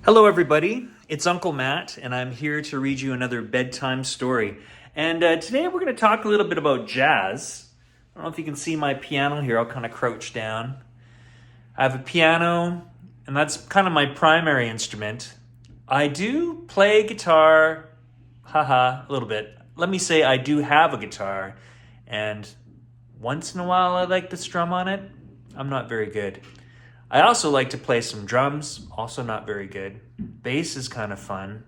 Hello, everybody. It's Uncle Matt, and I'm here to read you another bedtime story. And today we're going to talk a little bit about jazz. I don't know if you can see my piano here. I'll kind of crouch down. I have a piano, and that's kind of my primary instrument. I do play guitar, a little bit. Let me say I do have a guitar, and once in a while I like to strum on it. I'm not very good. I also like to play some drums, also not very good. Bass is kind of fun,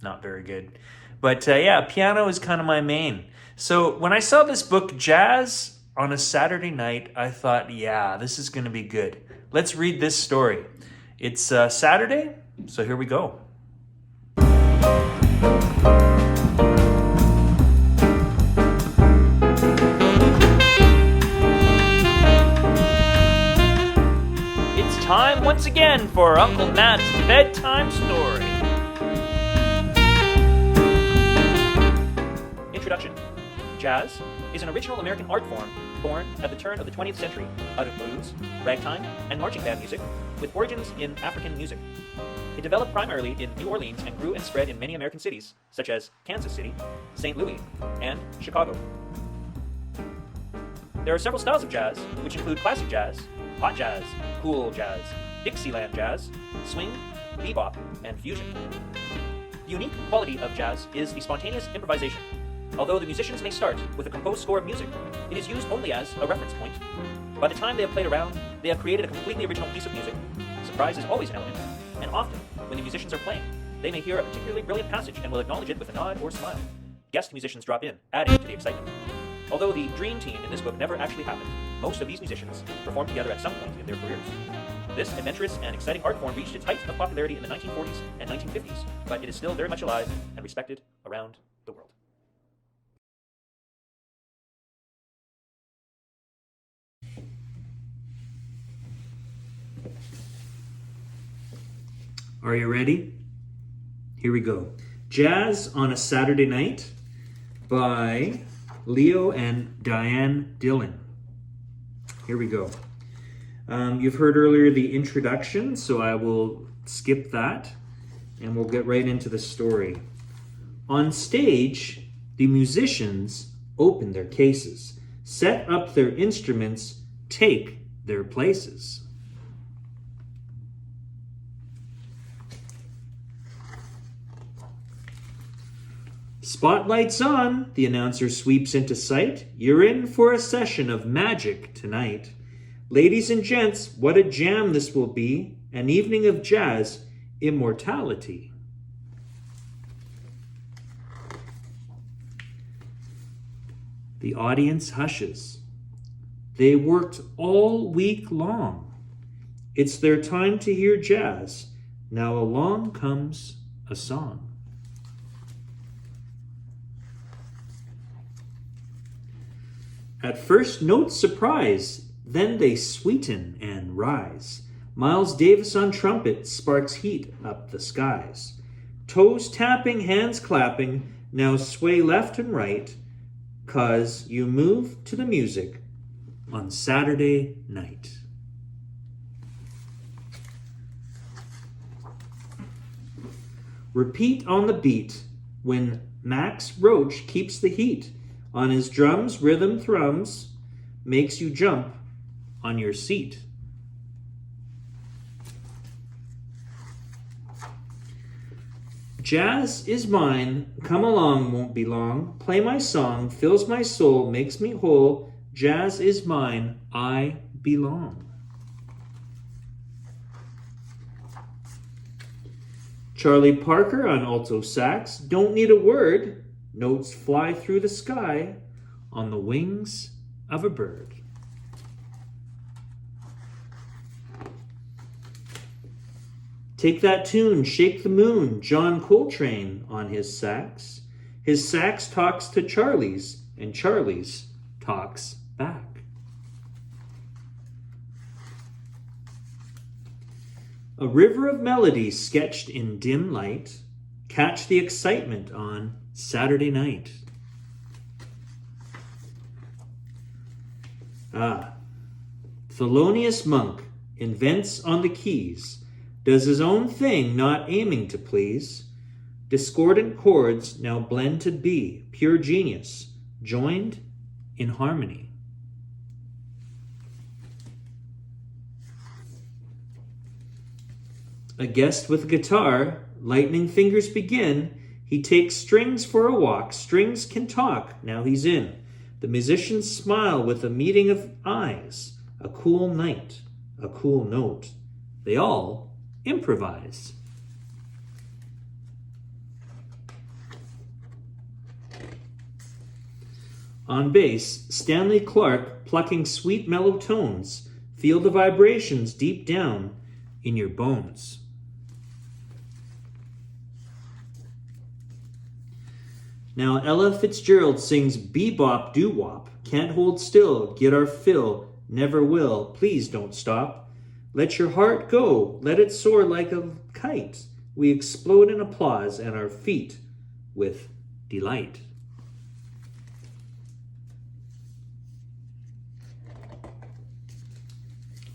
not very good. But piano is kind of my main. So when I saw this book, Jazz on a Saturday Night, I thought, yeah, this is going to be good. Let's read this story. It's Saturday, so here we go. Time once again for Uncle Matt's bedtime story. Introduction. Jazz is an original American art form born at the turn of the 20th century out of blues, ragtime, and marching band music with origins in African music. It developed primarily in New Orleans and grew and spread in many American cities such as Kansas City, St. Louis, and Chicago. There are several styles of jazz, which include classic jazz, hot jazz, cool jazz, Dixieland jazz, swing, bebop, and fusion. The unique quality of jazz is the spontaneous improvisation. Although the musicians may start with a composed score of music, it is used only as a reference point. By the time they have played around, they have created a completely original piece of music. Surprise is always an element, and often, when the musicians are playing, they may hear a particularly brilliant passage and will acknowledge it with a nod or smile. Guest musicians drop in, adding to the excitement. Although the dream team in this book never actually happened, most of these musicians performed together at some point in their careers. This adventurous and exciting art form reached its height of popularity in the 1940s and 1950s, but it is still very much alive and respected around the world. Are you ready? Here we go. Jazz on a Saturday Night by Leo and Diane Dillon. Here we go. You've heard earlier the introduction, so I will skip that and we'll get right into the story. On stage, the musicians open their cases, set up their instruments, take their places. Spotlights on, the announcer sweeps into sight. You're in for a session of magic tonight. Ladies and gents, what a jam this will be. An evening of jazz immortality. The audience hushes. They worked all week long. It's their time to hear jazz. Now along comes a song. At first notes surprise, then they sweeten and rise. Miles Davis on trumpet sparks heat up the skies. Toes tapping, hands clapping, now sway left and right, 'cause you move to the music on Saturday night. Repeat on the beat when Max Roach keeps the heat. On his drums, rhythm thrums, makes you jump on your seat. Jazz is mine, come along, won't be long. Play my song, fills my soul, makes me whole. Jazz is mine, I belong. Charlie Parker on alto sax, don't need a word. Notes fly through the sky on the wings of a bird. Take that tune, shake the moon, John Coltrane on his sax. His sax talks to Charlie's, and Charlie's talks back. A river of melody sketched in dim light. Catch the excitement on Saturday night. Thelonious Monk invents on the keys does his own thing, not aiming to please. Discordant chords now blend to be pure genius, joined in harmony. A guest with a guitar, lightning fingers begin. He takes strings for a walk, strings can talk, now he's in. The musicians smile with a meeting of eyes, a cool night, a cool note. They all improvise. On bass, Stanley Clark plucking sweet mellow tones. Feel the vibrations deep down in your bones. Now Ella Fitzgerald sings bebop doo-wop. Can't hold still, get our fill, never will, please don't stop. Let your heart go, let it soar like a kite. We explode in applause at our feet with delight.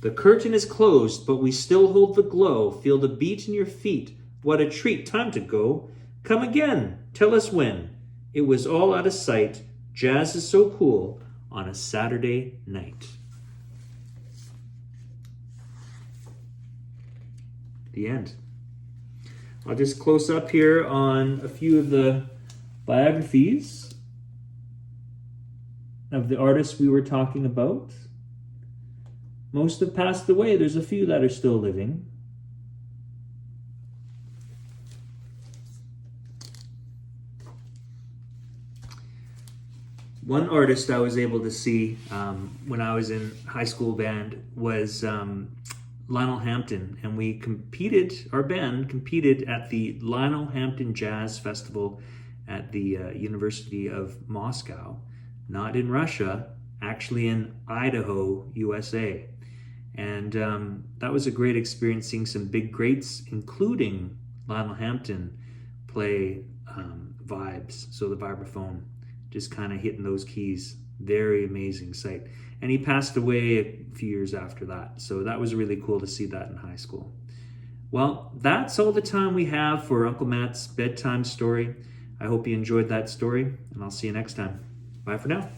The curtain is closed, but we still hold the glow. Feel the beat in your feet. What a treat, time to go. Come again, tell us when. It was all out of sight. Jazz is so cool on a Saturday night. The end. I'll just close up here on a few of the biographies of the artists we were talking about. Most have passed away. There's a few that are still living. One artist I was able to see when I was in high school band was Lionel Hampton, and we competed, our band competed at the Lionel Hampton Jazz Festival at the University of Moscow, not in Russia, actually in Idaho, USA. And that was a great experience, seeing some big greats, including Lionel Hampton, play vibes, so the vibraphone, just kind of hitting those keys. Very amazing sight. And he passed away a few years after that, so that was really cool to see that in high school. Well, that's all the time we have for Uncle Matt's bedtime story. I hope you enjoyed that story, and I'll see you next time. Bye for now.